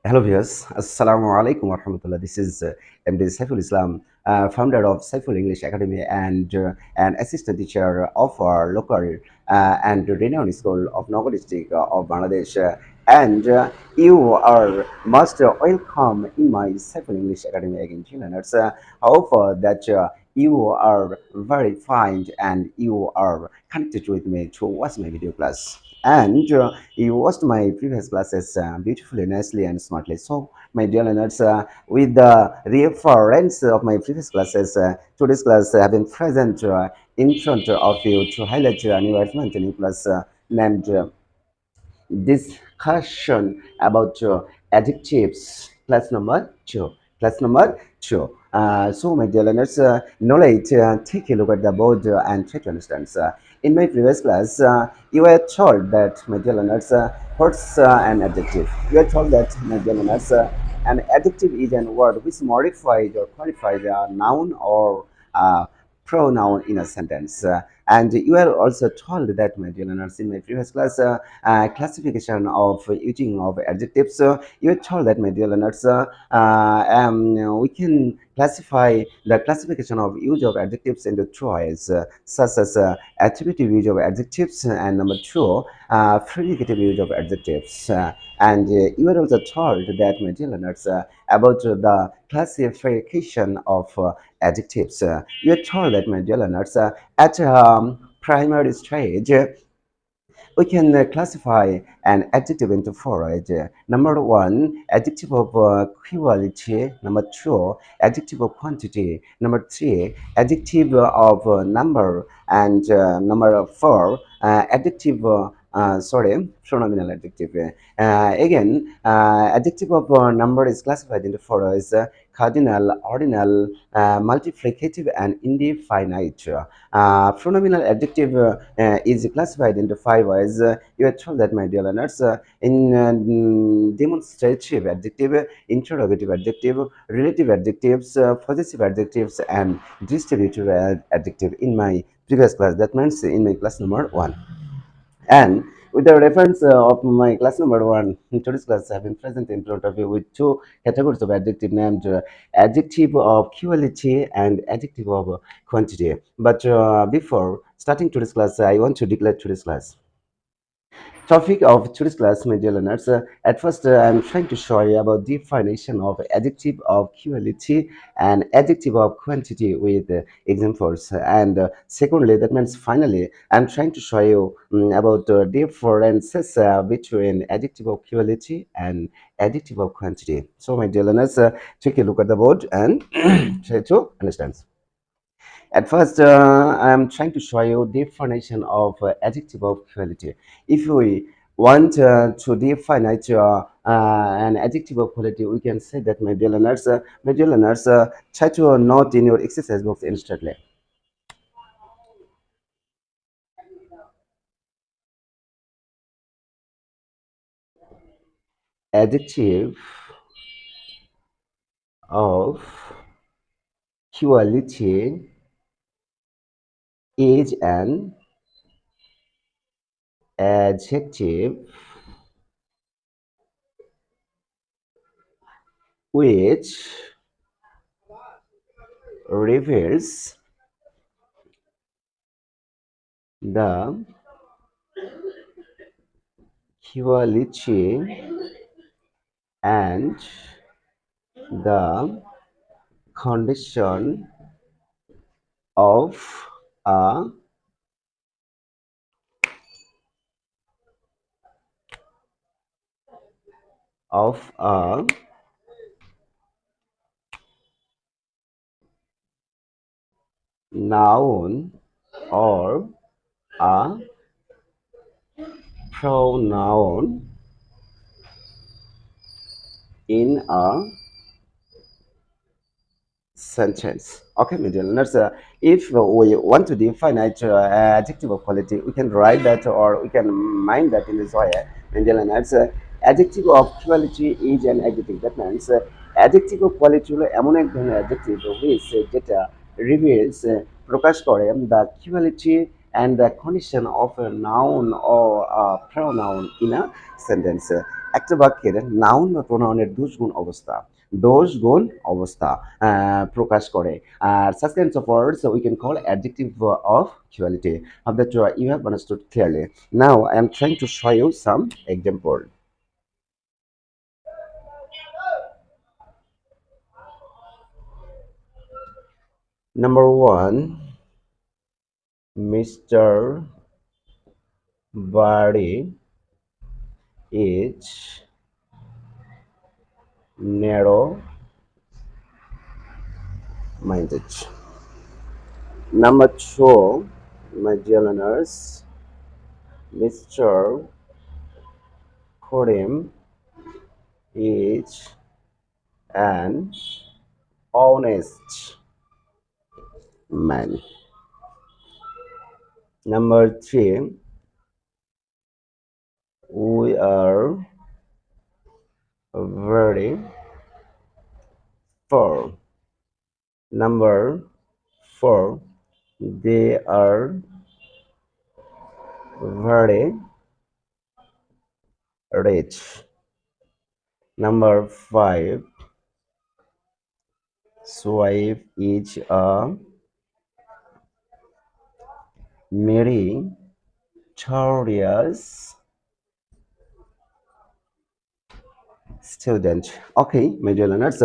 Hello viewers, Assalamu alaikum warahmatullah. This is MD Saiful Islam, founder of Saiful English Academy and an assistant teacher of our local and renowned school of Nogod district of Bangladesh. And you are most welcome in my Saiful English Academy again, learners. I hope that you are very fine and you are connected with me to watch my video class. And you watched my previous classes beautifully, nicely, and smartly. So, my dear learners, with the reference of my previous classes, today's class have been present in front of you to highlight a new advancement new class named discussion about adjectives. Class number two. Class number two. So, my dear learners, now let's take a look at the board and try to understand. In my previous class, you were told that, my dear learners, what's an adjective? You were told that, my dear learners, an adjective is a word which modifies or qualifies a noun or pronoun in a sentence. And you were also told that, my dear learners, in my previous class, classification of using of adjectives. You were told that, my dear learners, we can classify the classification of use of adjectives into two ways, such as attributive use of adjectives and number two, predicative use of adjectives. And you were also told that, my dear learners, about the classification of adjectives. You are told that, my dear learners, at primary stage, we can classify an adjective into four. Right? Number one, adjective of quality. Number two, adjective of quantity. Number three, adjective of number. And number four, adjective. Pronominal adjective. Adjective of number is classified into four as cardinal, ordinal, multiplicative, and indefinite. Pronominal adjective is classified into five ways. You are told that, my dear learners, in demonstrative adjective, interrogative adjective, relative adjectives, possessive adjectives, and distributive adjective in my previous class. That means in my class number one. And with the reference of my class number one, in today's class, I have been present in front of you with two categories of adjective named adjective of quality and adjective of quantity. But before starting today's class, I want to declare today's class. Topic of today's class, my dear learners. At first, I'm trying to show you about definition of adjective of quality and adjective of quantity with examples. And secondly, that means finally, I'm trying to show you about differences between adjective of quality and adjective of quantity. So, my dear learners, take a look at the board and try to understand. At first, I'm trying to show you definition of adjective of quality. If we want to define an adjective of quality, we can say that, my dear learners, try to note in your exercise box instantly. Adjective of quality is an adjective which reveals the quality and the condition of a of a noun or a pronoun in a sentence. Okay, my dear learners, if we want to define adjective of quality, we can write that or we can mind that in this way. My dear learners, adjective of quality is an adjective. That means adjective of quality হলো এমন এক ধরনের adjective which যেটা reveals প্রকাশ করে the quality and the condition of a noun or a pronoun in a sentence. একটা বাক্যের noun বা প্রোনাউনের দোষ গুণ অবস্থা প্রকাশ করে আর such kinds of words we can call adjective of quality. Hope that you have understood clearly. Now I am trying to show you some example. Number one, Mr. Body is narrow minded. Number two, my dear learners, Mr. Korim is an honest man. Number three, we are very poor. Number four, they are very rich. Number five, Swipe is a meritorious student. Okay, my dear learners,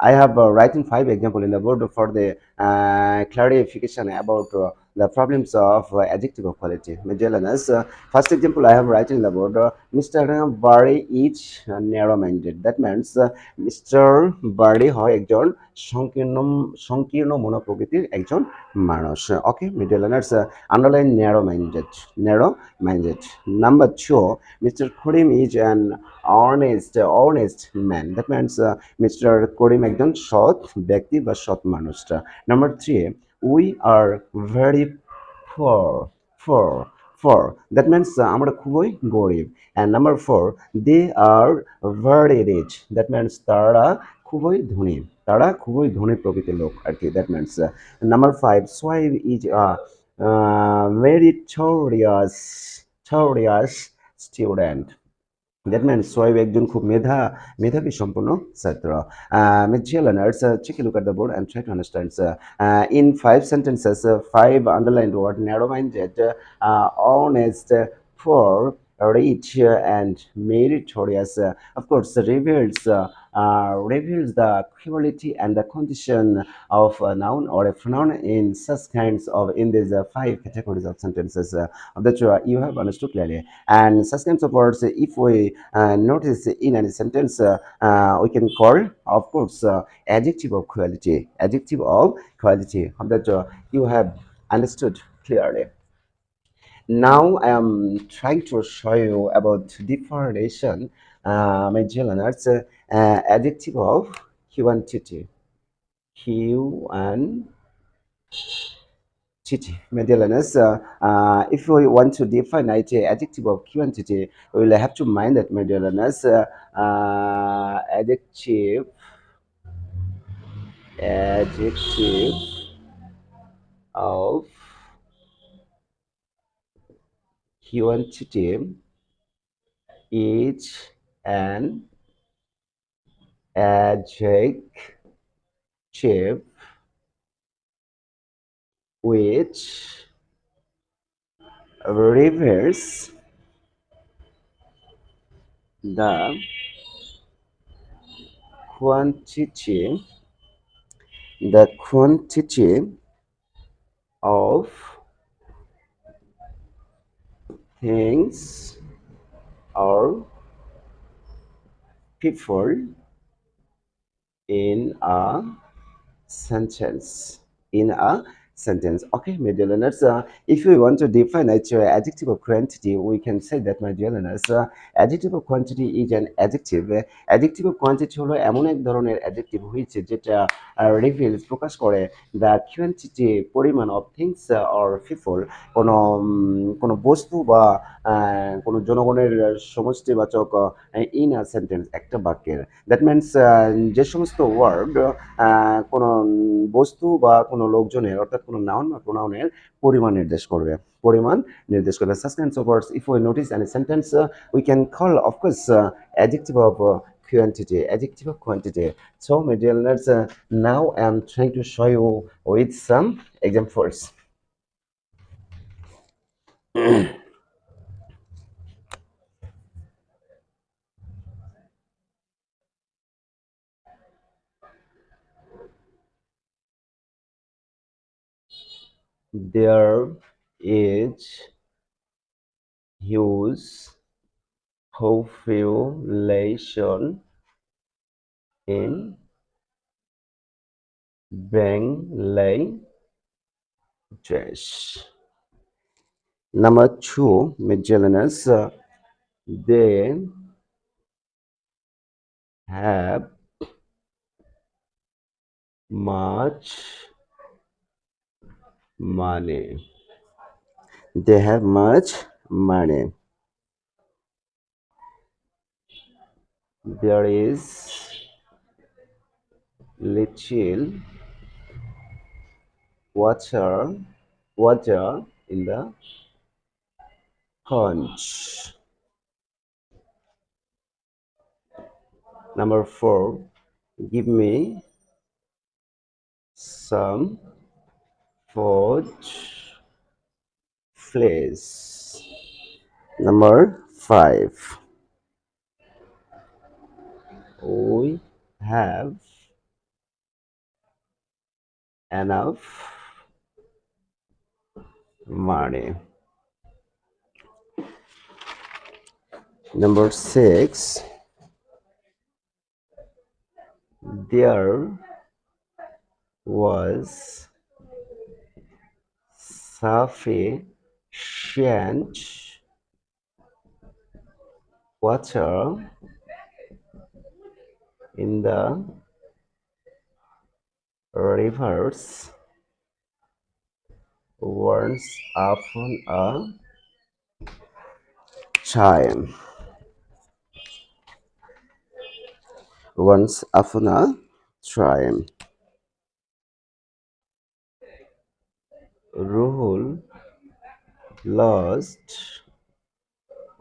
I have written five examples in the board for the clarification about the problems of adjective of quality. My dear learners, first example I have written in the board, Mr. Barry is narrow-minded. That means Mr. Barry হয় একজন সংকীর্ণ মনোপ্রকৃতির একজন মানুষ. Okay, my dear learners, underline narrow-minded. Number two, Mr. Karim is an honest man. That means Mr. Karim একজন সৎ ব্যক্তি বা সৎ মানুষ. Number three, we are very poor. poor poor that means আমরা খুবই গরিব. And number four, they are very rich. That means তারা খুবই ধনী প্রকৃতির লোক আর কি. That means number five, Swipe is a meritorious student. That means Sohaib একজন খুব মেধাবী সম্পন্ন ছাত্র. Dear learners, take a look at the board and try to understand. In five sentences, five underlined word: narrow-minded, honest, poor, rich, and meritorious. Of course, reveals the quality and the condition of a noun or a pronoun in such kinds of in these five categories of sentences that you have understood clearly. And such kinds of words, if we notice in any sentence, we can call, of course, adjective of quality. Adjective of quality. Hope that you have understood clearly. Now I am trying to show you about differentiation, my dear learners, adjective of quantity. Quantity, my dear learners. If we want to define it, adjective of quantity, we will have to mind that, my dear learners, adjective of quantity is an adjective which refers the quantity of things or people in a sentence. Okay, my dear learners, if we want to define adjective of quantity, we can say that, my dear learners, adjective of quantity is an adjective. Adjective of quantity হলো এমন এক ধরনের adjective হয়েছে যেটা reveals প্রকাশ করে the quantity পরিমাণ of things or people, কোনো বস্তু বা কোনো জনগণের সমষ্টিবাচক in a sentence, একটা বাক্যের. That means যে সমস্ত ওয়ার্ড কোনো বস্তু বা কোনো লোকজনের অর্থাৎ কোনো নাউন বা প্রোনাউনের পরিমাণ নির্দেশ করবে, পরিমাণ নির্দেশ করবে। Such kinds of words, if we notice any sentence, we can call, of course, adjective of quantity, adjective of quantity. So my dear learners, now I am trying to show you with some examples. There is huge population in Bangladesh. Number two, miscellaneous. They have much money. They have much money. There is little water in the conch. Number four, give me some food, please. Number five, we have enough money. Number six, there was sufficient water in the rivers once upon a time. Once upon a time. Ruhul lost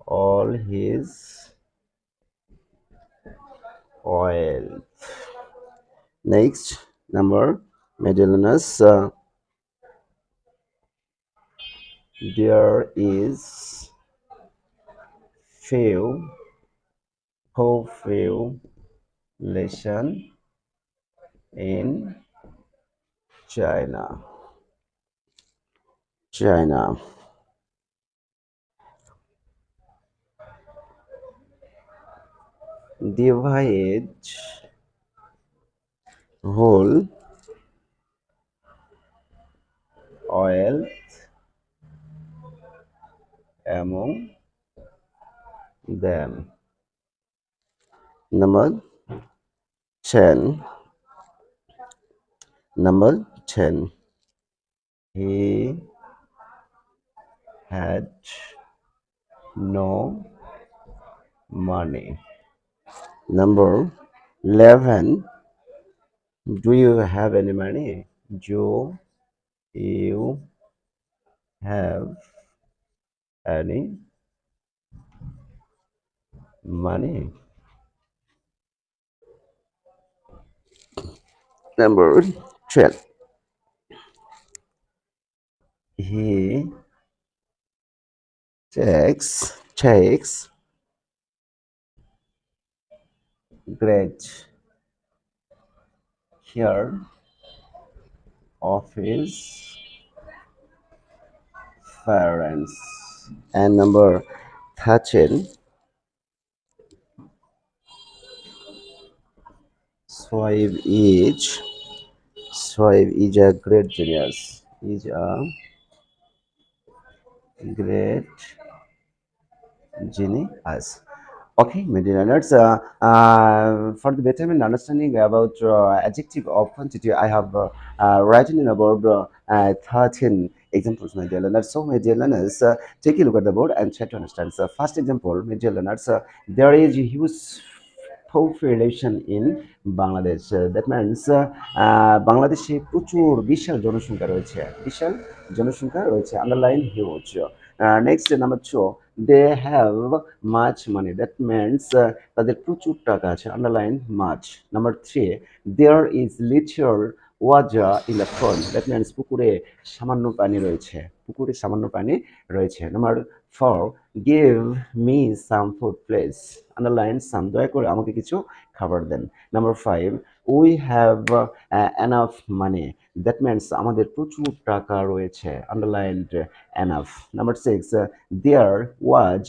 all his oil. Next, number miscellaneous. There is few population in China. China. Divide whole oil among them. Number 10. Number 10. He had no money. Number 11. Do you have any money? Do you have any money? Number 12. He takes great care of his parents. And number 13, Swive is a great genius. Is a great genius. Okay, my dear learners, for the betterment understanding about adjective of quantity, I have written in about 13 examples, my dear learners. So, my dear learners, take a look at the board and try to understand. So, first example, my dear learners, there is a huge population in Bangladesh. That means বাংলাদেশে প্রচুর বিশাল জনসংখ্যা রয়েছে, বিশাল জনসংখ্যা রয়েছে, underline huge. Next number 2, they have much money. That means তাদের প্রচুর টাকা আছে, underline much. Number 3, there is little water in the pond. That means পুকুরে সামান্য পানি রয়েছে, পুকুরে সামান্য পানি রয়েছে। Number 4, give me some food please. Underline some, দয়া করে আমাকে কিছু খাবার দেন। Number 5, we have enough money. That means আমাদের প্রচুর টাকা রয়েছে, underlined enough. Number 6, there was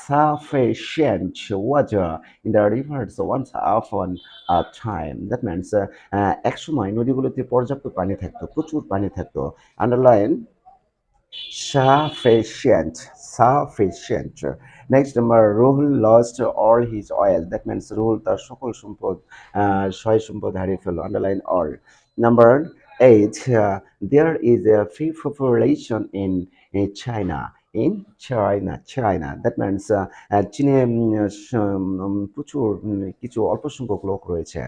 sufficient water in the rivers once upon a time. That means এক সময় নদীগুলোতে পর্যাপ্ত পানি থাকতো, প্রচুর পানি থাকতো, underline sufficient, sufficient. Next number, Rahul lost all his oil. That means Rahul তার সকল সম্পদ, সয় সম্পদ হারিয়ে ফেলল, underline all. Number 8, there is a free population in China. In China, China. That means চীনে প্রচুর কিছু অল্প সংখ্যক লোক রয়েছে।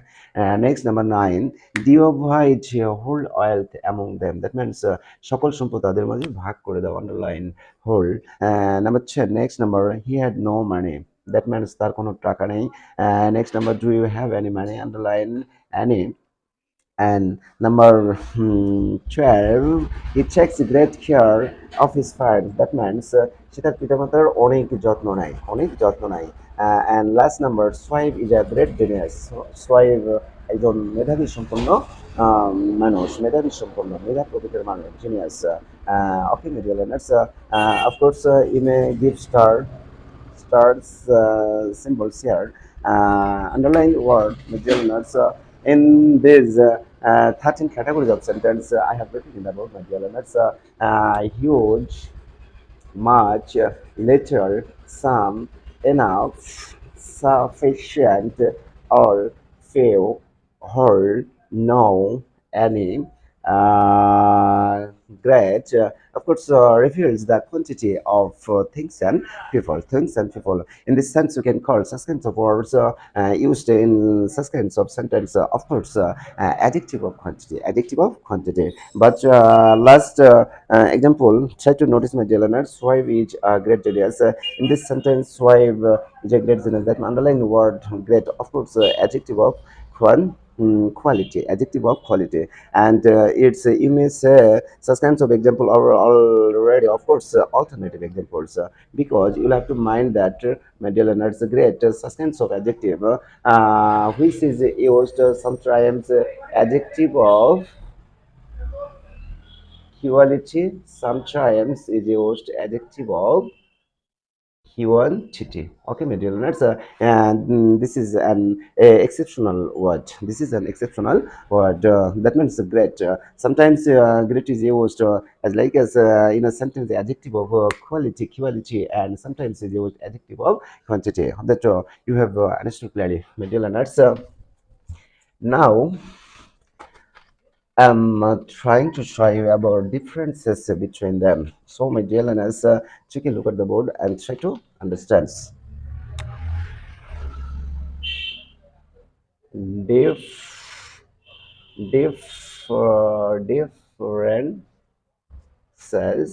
Next number 9, divide whole wealth among them. That means সকল সম্পদ তাদের মাঝে ভাগ করে দাও, underline whole. Number 10, next number, he had no money. That means তার কোনো টাকা নেই। Next number, do you have any money, underline any. And number 12, he takes great care of his parents. That means সে তার পিতামাতার অনেক যত্ন নেয়, অনেক যত্ন নেয়। And last number, Swipe is a great genius. Swipe একজন মেধাবী সম্পন্ন মানুষ, মেধাবী সম্পন্ন, মেধা প্রকৃতির মানুষ, genius. Okay, media learners, of course, you may give stars symbols here. Underline word, media learners. In this 13 categories of sentence, I have written in the book, my dear learners. Huge, much, little, some, enough, sufficient, all, few, whole, no, any, great. Of course, reveals the quantity of things and people. Things and people. In this sense, you can call such kinds of words used in such kinds of sentence. Of course, adjective of quantity. Adjective of quantity. But last example, try to notice, my dear learners. Swipe is a great genius. In this sentence, swipe is a great genius. That underline word great. Of course, adjective of quality, adjective of quality. And it's you may say such kinds of example are already, of course, alternative examples, because you'll have to mind that, my dear learners, great such kinds of adjective which is used sometimes adjective of quality, sometimes is used adjective of quantity. Okay, my dear learners, and this is an exceptional word. This is an exceptional word. That means great. Sometimes great is used as like as in a sentence the adjective of quality, quality, and sometimes is used adjective of quantity. That you have understood clearly, my dear learners. Now I'm trying to show you about differences between them. So, my dear learners, take a look at the board and try to understand. Dif, differences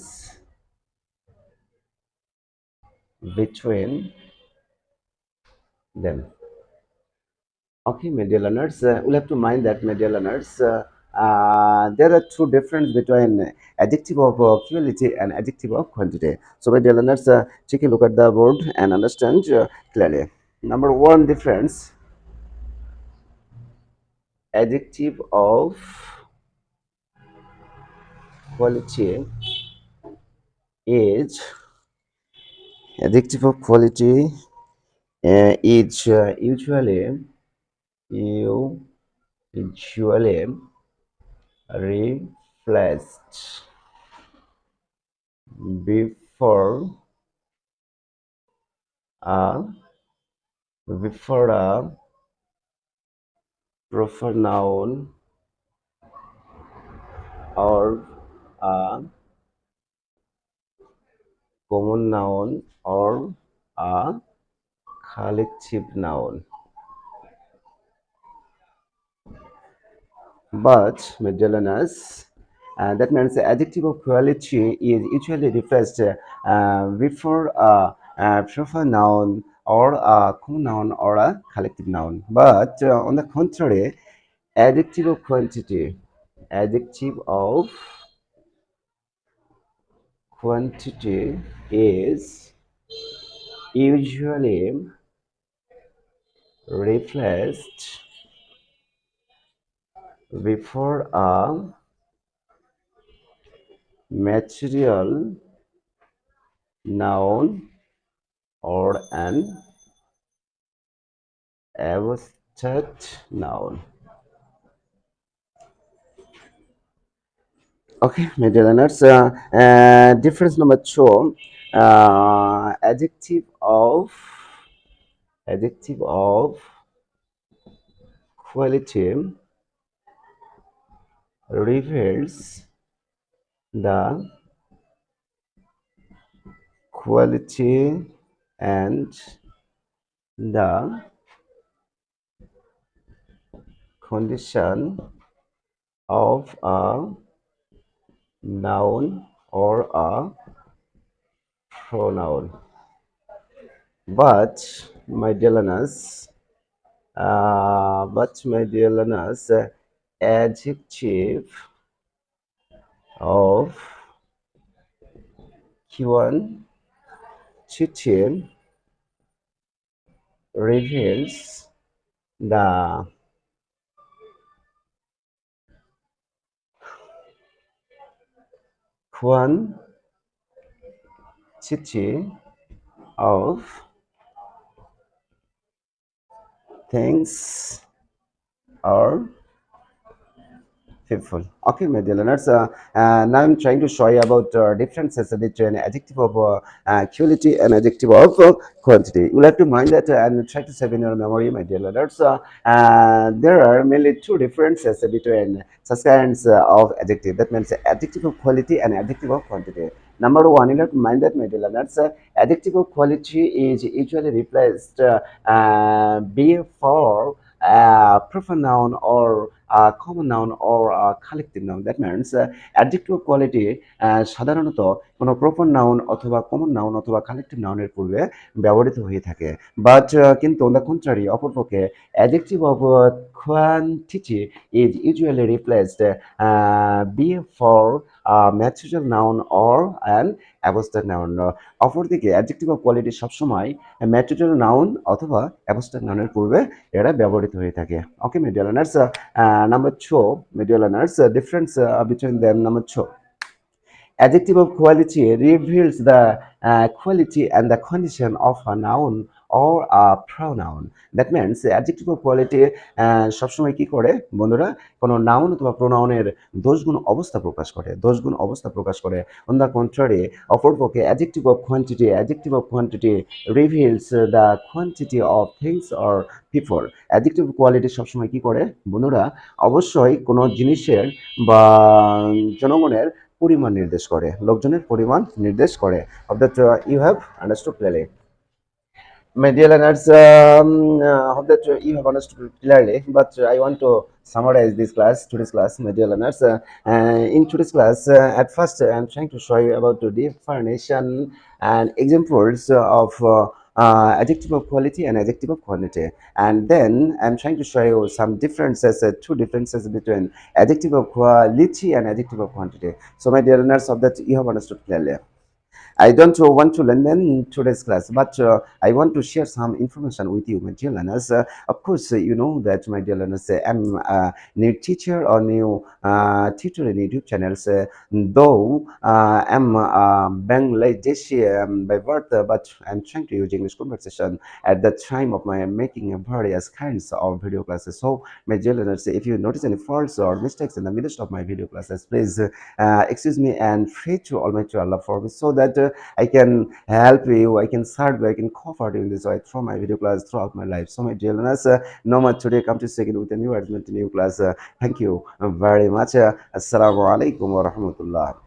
between them. Okay, media learners, we'll have to mind that, media learners. There are two differences between adjective of quality and adjective of quantity. So, media learners, take a look at the board and understand clearly. Number one difference: adjective of quality is adjective of quality is usually replaced before a proper noun or a common noun or a collective noun. but Medullinus. That means the adjective of quality is usually replaced before a proper noun or a common noun or a collective noun. But on the contrary, adjective of quantity, adjective of quantity is usually replaced before a material noun or an abstract noun. Okay, my dear learners, difference number two, adjective of quality reveals the quality and the condition of a noun or a pronoun. But my dear learners, adjective of quantity reveals the quantity of things or people. Okay, my dear learners. Now I'm trying to show you about differences between adjective of quality and adjective of quantity. You will have to mind that and try to save in your memory, my dear learners. There are mainly two differences between such kinds of adjective. That means adjective of quality and adjective of quantity. Number one, you have to mind that, my dear learners. Adjective of quality is usually replaced before proper noun or common noun or collective noun. That means adjective of quality সাধারণত কোনো proper noun অথবা common noun অথবা collective নাউনের পূর্বে ব্যবহৃত হয়ে থাকে। But কিন্তু অন দ্য কন্ট্রারি, অপরপক্ষে adjective of quantity is usually replaced before material noun or an abstract noun. অপরদিকে অ্যাডজেক্টিভ অফ কোয়ালিটি সবসময় ম্যাটেরিয়াল নাউন অথবা অ্যাবস্ট্রাক্ট নাউনের পূর্বে এরা ব্যবহৃত হয়ে থাকে। Okay, media learners, number two, media learners, difference between them. Number two, adjective of quality reveals the quality and the condition of a noun or a pronoun. That means adjective of quality সবসময় কি করে বন্ধুরা, কোনো noun অথবা প্রোনাউনের দোষগুণ অবস্থা প্রকাশ করে, দোষগুণ অবস্থা প্রকাশ করে। অন দ্য কন্ট্রারি, অপরপক্ষে adjective of quantity reveals the quantity of things or people. adjective of quality সবসময় কি করে বন্ধুরা, অবশ্যই কোনো জিনিসের বা জনগণের পরিমাণ নির্দেশ করে, লোকজনের পরিমাণ নির্দেশ করে। of that you have understood clearly, my dear learners. Hope that you have understood clearly, but I want to summarize this class, today's class, my dear learners. In today's class, at first I'm trying to show you about the definition and examples of adjective of quality and adjective of quantity, and then I'm trying to show you some differences, two differences between adjective of quality and adjective of quantity. So my dear learners, hope that you have understood clearly. I don't want to learn in today's class, but I want to share some information with you, my dear learners. Of course, you know that, my dear learners, I'm a new teacher or new tutor in YouTube channels. Though I'm Bangladeshi by birth, but I'm trying to use English conversation at the time of my making various kinds of video classes. So, my dear learners, if you notice any faults or mistakes in the midst of my video classes, please excuse me and pray to Almighty Allah for me, so that I can help you, I can serve you, I can comfort you in this way through my video class throughout my life. So my dear learners, no more today, come to second with a new admit, new class. Thank you very much. Assalamu alaikum wa rahmatullah.